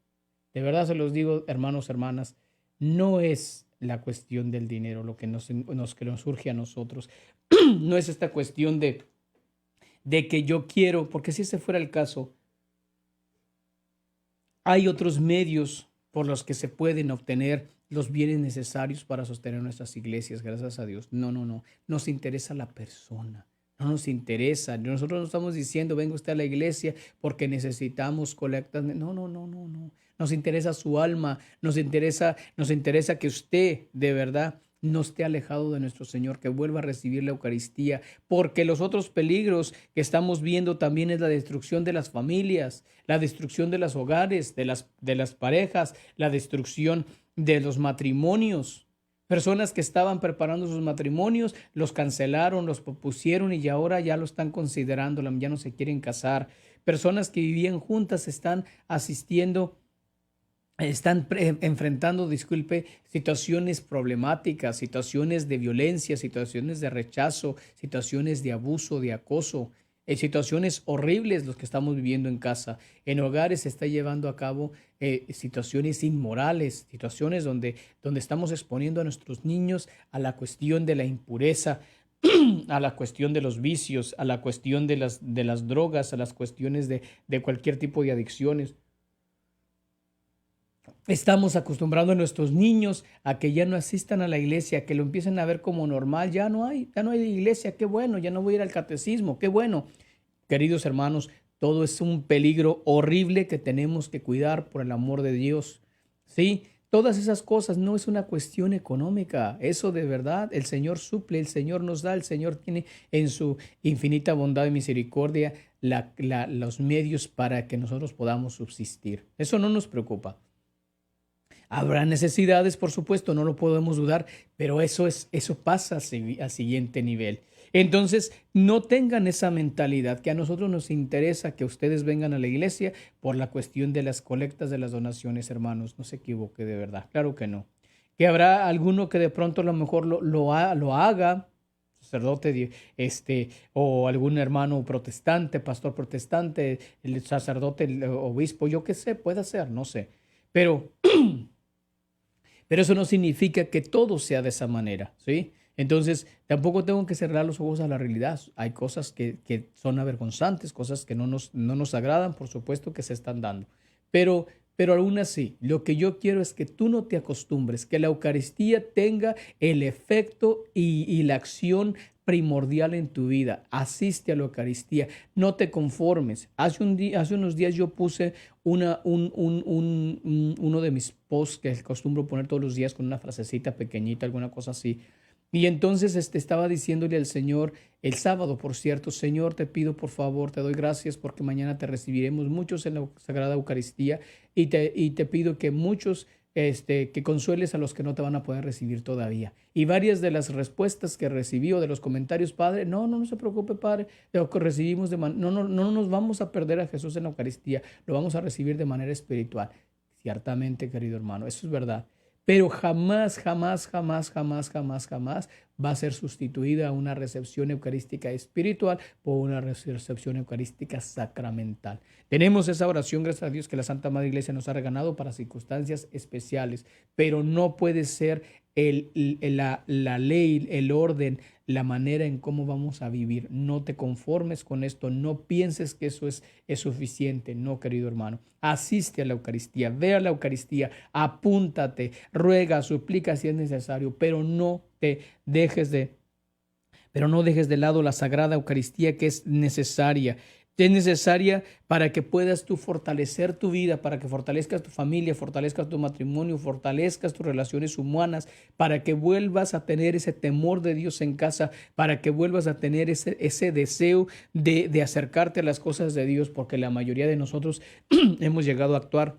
De verdad se los digo, hermanos, hermanas, no es la cuestión del dinero lo que que nos surge a nosotros. No es esta cuestión de que yo quiero, porque si ese fuera el caso, hay otros medios por los que se pueden obtener los bienes necesarios para sostener nuestras iglesias, gracias a Dios. No. Nos interesa la persona. No nos interesa. Nosotros no estamos diciendo, venga usted a la iglesia porque necesitamos colectas. No. Nos interesa su alma. Nos interesa que usted de verdad no esté alejado de nuestro Señor, que vuelva a recibir la Eucaristía, porque los otros peligros que estamos viendo también es la destrucción de las familias, la destrucción de los hogares, de las parejas, la destrucción de los matrimonios. Personas que estaban preparando sus matrimonios, los cancelaron, los propusieron y ahora ya lo están considerando, ya no se quieren casar. Personas que vivían juntas están enfrentando, situaciones problemáticas, situaciones de violencia, situaciones de rechazo, situaciones de abuso, de acoso, situaciones horribles los que estamos viviendo en casa. En hogares se está llevando a cabo situaciones inmorales, situaciones donde estamos exponiendo a nuestros niños a la cuestión de la impureza, a la cuestión de los vicios, a la cuestión de las drogas, a las cuestiones de cualquier tipo de adicciones. Estamos acostumbrando a nuestros niños a que ya no asistan a la iglesia, que lo empiecen a ver como normal. Ya no hay iglesia, qué bueno, ya no voy a ir al catecismo, qué bueno. Queridos hermanos, todo es un peligro horrible que tenemos que cuidar por el amor de Dios. ¿Sí? Todas esas cosas no es una cuestión económica. Eso de verdad, el Señor suple, el Señor nos da, el Señor tiene en su infinita bondad y misericordia los medios para que nosotros podamos subsistir. Eso no nos preocupa. Habrá necesidades, por supuesto, no lo podemos dudar, pero eso pasa al siguiente nivel. Entonces, no tengan esa mentalidad que a nosotros nos interesa que ustedes vengan a la iglesia por la cuestión de las colectas, de las donaciones, hermanos. No se equivoque de verdad, claro que no. Que habrá alguno que de pronto a lo mejor lo haga, sacerdote, o algún hermano protestante, pastor protestante, el sacerdote, el obispo, yo qué sé, puede ser, no sé. Pero eso no significa que todo sea de esa manera, ¿sí? Entonces, tampoco tengo que cerrar los ojos a la realidad. Hay cosas que son avergonzantes, cosas que no nos agradan, por supuesto que se están dando. Pero aún así, lo que yo quiero es que tú no te acostumbres, que la Eucaristía tenga el efecto y la acción primordial en tu vida. Asiste a la Eucaristía, no te conformes. Hace unos días yo puse uno de mis posts que acostumbro poner todos los días con una frasecita pequeñita, alguna cosa así. Y entonces estaba diciéndole al Señor el sábado, por cierto, Señor, te pido por favor, te doy gracias porque mañana te recibiremos muchos en la Sagrada Eucaristía y te pido que muchos que consueles a los que no te van a poder recibir todavía. Y varias de las respuestas que recibí o de los comentarios, Padre, no se preocupe, Padre, de lo que recibimos, no nos vamos a perder a Jesús en la Eucaristía, lo vamos a recibir de manera espiritual. Ciertamente, querido hermano, eso es verdad. Pero jamás va a ser sustituida una recepción eucarística espiritual por una recepción eucarística sacramental. Tenemos esa oración, gracias a Dios, que la Santa Madre Iglesia nos ha regalado para circunstancias especiales, pero no puede ser la ley, el orden, la manera en cómo vamos a vivir. No te conformes con esto, no pienses que eso es suficiente. No, querido hermano, asiste a la Eucaristía, ve a la Eucaristía, apúntate, ruega, suplica si es necesario, pero no dejes de lado la Sagrada Eucaristía, que es necesaria. Es necesaria para que puedas tú fortalecer tu vida, para que fortalezcas tu familia, fortalezcas tu matrimonio, fortalezcas tus relaciones humanas, para que vuelvas a tener ese temor de Dios en casa, para que vuelvas a tener ese deseo de acercarte a las cosas de Dios, porque la mayoría de nosotros hemos llegado a actuar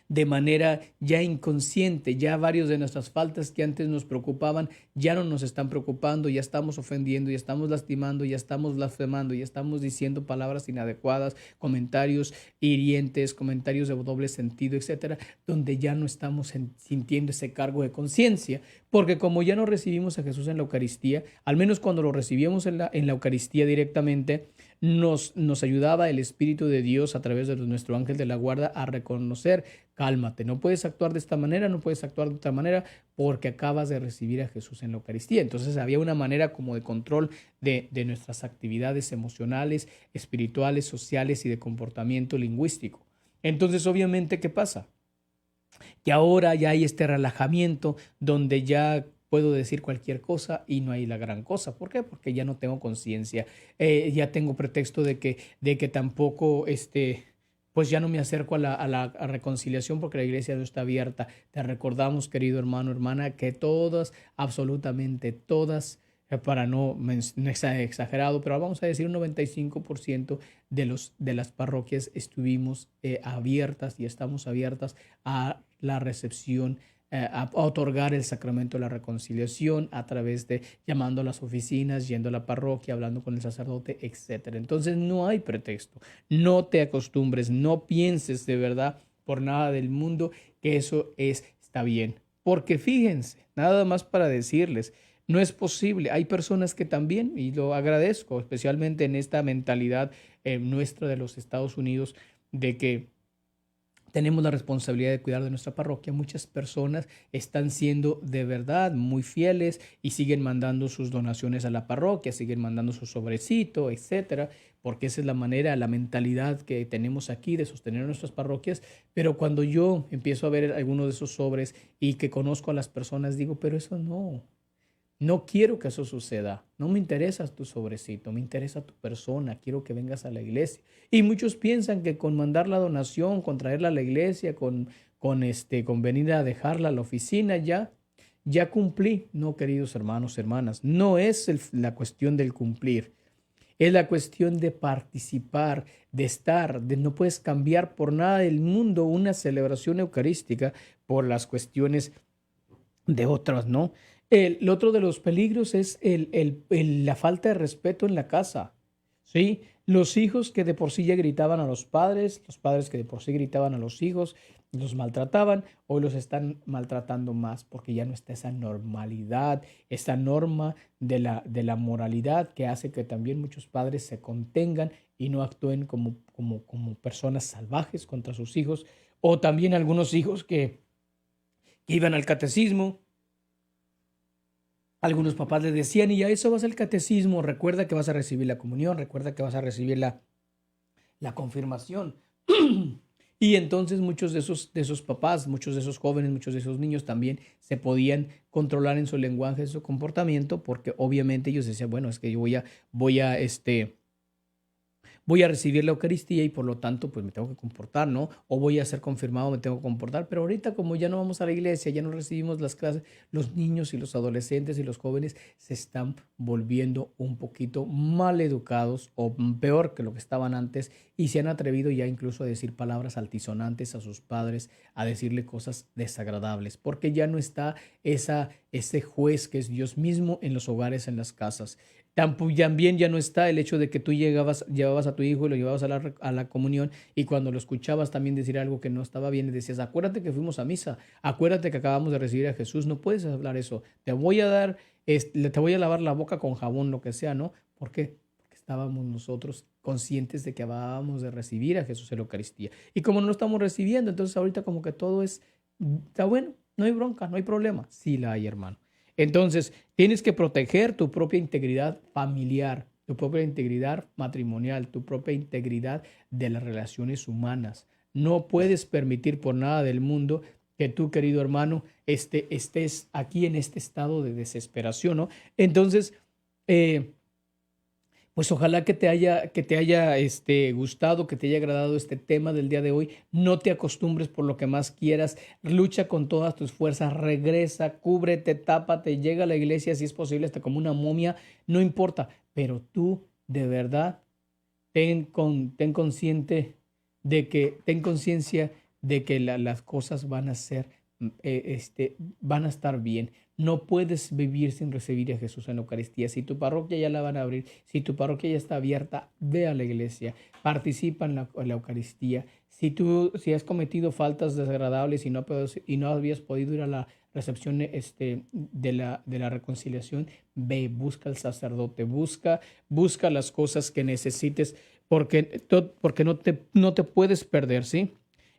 de manera ya inconsciente. Ya varios de nuestras faltas que antes nos preocupaban ya no nos están preocupando, ya estamos ofendiendo, ya estamos lastimando, ya estamos blasfemando, ya estamos diciendo palabras inadecuadas, comentarios hirientes, comentarios de doble sentido, etcétera, donde ya no estamos sintiendo ese cargo de conciencia, porque como ya no recibimos a Jesús en la Eucaristía, al menos cuando lo recibimos en la Eucaristía directamente, nos ayudaba el Espíritu de Dios a través de nuestro ángel de la guarda a reconocer: cálmate, no puedes actuar de esta manera, no puedes actuar de otra manera, porque acabas de recibir a Jesús en la Eucaristía. Entonces había una manera como de control de nuestras actividades emocionales, espirituales, sociales y de comportamiento lingüístico. Entonces, obviamente, ¿qué pasa? Que ahora ya hay este relajamiento donde ya puedo decir cualquier cosa y no hay la gran cosa. ¿Por qué? Porque ya no tengo conciencia. Ya tengo pretexto de que tampoco, pues ya no me acerco a la reconciliación porque la iglesia no está abierta. Te recordamos, querido hermano, hermana, que todas, absolutamente todas, para no exagerado, pero vamos a decir un 95% de las parroquias estuvimos abiertas y estamos abiertas a la recepción, a otorgar el sacramento de la reconciliación a través de llamando a las oficinas, yendo a la parroquia, hablando con el sacerdote, etc. Entonces no hay pretexto. No te acostumbres, no pienses de verdad por nada del mundo que eso está bien. Porque fíjense, nada más para decirles, no es posible. Hay personas que también, y lo agradezco, especialmente en esta mentalidad nuestra de los Estados Unidos, de que tenemos la responsabilidad de cuidar de nuestra parroquia. Muchas personas están siendo de verdad muy fieles y siguen mandando sus donaciones a la parroquia, siguen mandando su sobrecito, etcétera, porque esa es la manera, la mentalidad que tenemos aquí de sostener nuestras parroquias. Pero cuando yo empiezo a ver algunos de esos sobres y que conozco a las personas, digo, pero eso no quiero que eso suceda. No me interesa tu sobrecito, me interesa tu persona. Quiero que vengas a la iglesia. Y muchos piensan que con mandar la donación, con traerla a la iglesia, con venir a dejarla a la oficina, ya cumplí. No, queridos hermanos, hermanas, no es la cuestión del cumplir. Es la cuestión de participar, de estar, no puedes cambiar por nada del mundo una celebración eucarística por las cuestiones de otras, ¿no? El otro de los peligros es la falta de respeto en la casa, ¿sí? Los hijos que de por sí ya gritaban a los padres que de por sí gritaban a los hijos, los maltrataban, hoy los están maltratando más porque ya no está esa normalidad, esa norma de la moralidad que hace que también muchos padres se contengan y no actúen como personas salvajes contra sus hijos, o también algunos hijos que iban al catecismo. Algunos papás les decían, y ya eso vas al catecismo, recuerda que vas a recibir la comunión, recuerda que vas a recibir la confirmación. Y entonces muchos de esos papás, muchos de esos jóvenes, muchos de esos niños también se podían controlar en su lenguaje, en su comportamiento, porque obviamente ellos decían, bueno, es que yo voy a recibir la Eucaristía y por lo tanto pues me tengo que comportar, ¿no? O voy a ser confirmado, me tengo que comportar. Pero ahorita como ya no vamos a la iglesia, ya no recibimos las clases, los niños y los adolescentes y los jóvenes se están volviendo un poquito mal educados o peor que lo que estaban antes y se han atrevido ya incluso a decir palabras altisonantes a sus padres, a decirle cosas desagradables, porque ya no está ese juez que es Dios mismo en los hogares, en las casas. También ya no está el hecho de que tú llevabas a tu hijo y lo llevabas a la comunión y cuando lo escuchabas también decir algo que no estaba bien y decías, acuérdate que fuimos a misa, acuérdate que acabamos de recibir a Jesús, no puedes hablar eso, te voy a lavar la boca con jabón, lo que sea, ¿no? ¿Por qué? Porque estábamos nosotros conscientes de que acabábamos de recibir a Jesús en la Eucaristía. Y como no lo estamos recibiendo, entonces ahorita como que todo está bueno, no hay bronca, no hay problema. Sí la hay, hermano. Entonces, tienes que proteger tu propia integridad familiar, tu propia integridad matrimonial, tu propia integridad de las relaciones humanas. No puedes permitir por nada del mundo que tú, querido hermano, estés aquí en este estado de desesperación, ¿no? Entonces, Pues ojalá que te haya gustado, que te haya agradado este tema del día de hoy. No te acostumbres por lo que más quieras. Lucha con todas tus fuerzas. Regresa, cúbrete, tápate, llega a la iglesia si es posible, hasta como una momia. No importa. Pero tú, de verdad, ten conciencia de que las cosas van a ser, van a estar bien. No puedes vivir sin recibir a Jesús en la Eucaristía. Si tu parroquia ya la van a abrir, si tu parroquia ya está abierta, ve a la iglesia, participa en la Eucaristía. Si has cometido faltas desagradables y no habías podido ir a la recepción de la reconciliación, ve, busca al sacerdote, busca las cosas que necesites, porque no te puedes perder, ¿sí?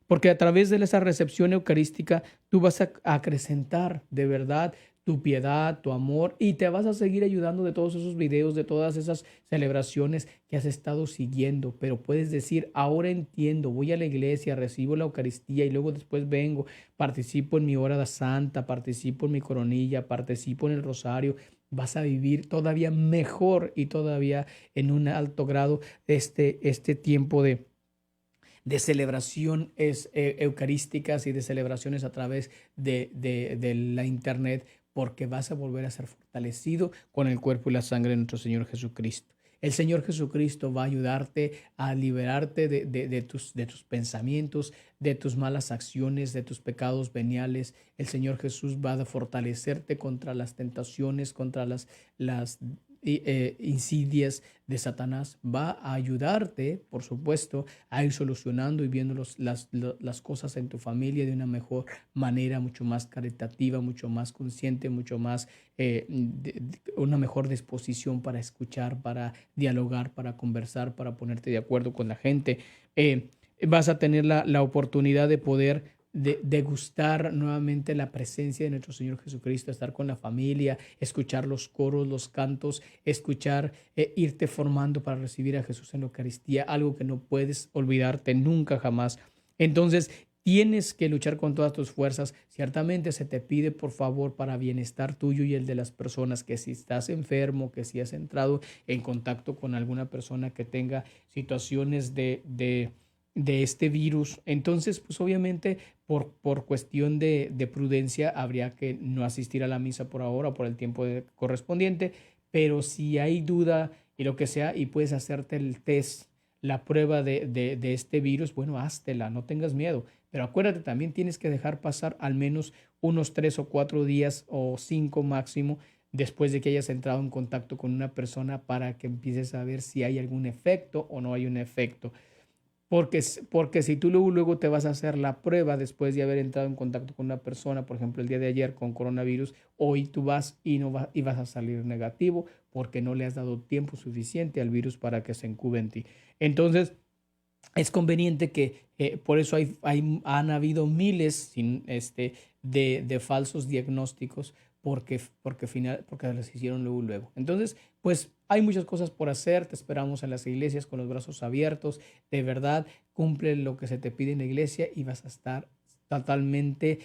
Porque a través de esa recepción eucarística tú vas a acrecentar de verdad tu piedad, tu amor, y te vas a seguir ayudando de todos esos videos, de todas esas celebraciones que has estado siguiendo. Pero puedes decir, ahora entiendo, voy a la iglesia, recibo la Eucaristía y luego después vengo, participo en mi hora santa, participo en mi coronilla, participo en el rosario. Vas a vivir todavía mejor y todavía en un alto grado este tiempo de celebración eucarísticas y de celebraciones a través de la internet, porque vas a volver a ser fortalecido con el cuerpo y la sangre de nuestro Señor Jesucristo. El Señor Jesucristo va a ayudarte a liberarte de tus pensamientos, de tus malas acciones, de tus pecados veniales. El Señor Jesús va a fortalecerte contra las tentaciones, contra las insidias de Satanás. Va a ayudarte, por supuesto, a ir solucionando y viendo las cosas en tu familia de una mejor manera, mucho más caritativa, mucho más consciente, mucho más una mejor disposición para escuchar, para dialogar, para conversar, para ponerte de acuerdo con la gente. Vas a tener la oportunidad de poder degustar nuevamente la presencia de nuestro Señor Jesucristo, estar con la familia, escuchar los coros, los cantos, escuchar, irte formando para recibir a Jesús en la Eucaristía, algo que no puedes olvidarte nunca jamás. Entonces, tienes que luchar con todas tus fuerzas. Ciertamente se te pide, por favor, para bienestar tuyo y el de las personas, que si estás enfermo, que si has entrado en contacto con alguna persona que tenga situaciones de este virus, entonces pues obviamente por cuestión de prudencia habría que no asistir a la misa por ahora, por el tiempo correspondiente. Pero si hay duda y lo que sea y puedes hacerte el test, la prueba de este virus, bueno, háztela, no tengas miedo. Pero acuérdate, también tienes que dejar pasar al menos unos 3 o 4 días o 5 máximo después de que hayas entrado en contacto con una persona, para que empieces a ver si hay algún efecto o no hay un efecto. Porque si tú luego te vas a hacer la prueba después de haber entrado en contacto con una persona, por ejemplo, el día de ayer con coronavirus, hoy tú vas y vas a salir negativo, porque no le has dado tiempo suficiente al virus para que se incube en ti. Entonces, es conveniente que, por eso han habido miles de falsos diagnósticos, porque les hicieron luego. Entonces, pues hay muchas cosas por hacer. Te esperamos en las iglesias con los brazos abiertos. De verdad, cumple lo que se te pide en la iglesia y vas a estar totalmente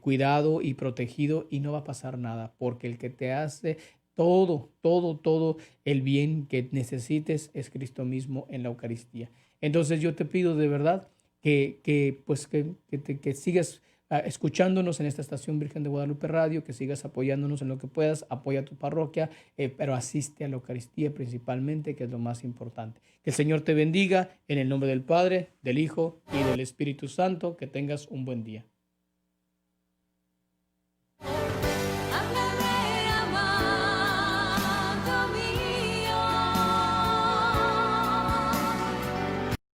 cuidado y protegido, y no va a pasar nada, porque el que te hace todo el bien que necesites es Cristo mismo en la Eucaristía. Entonces yo te pido de verdad que sigas escuchándonos en esta estación Virgen de Guadalupe Radio, que sigas apoyándonos en lo que puedas. Apoya a tu parroquia, pero asiste a la Eucaristía principalmente, que es lo más importante. Que el Señor te bendiga en el nombre del Padre, del Hijo y del Espíritu Santo. Que tengas un buen día.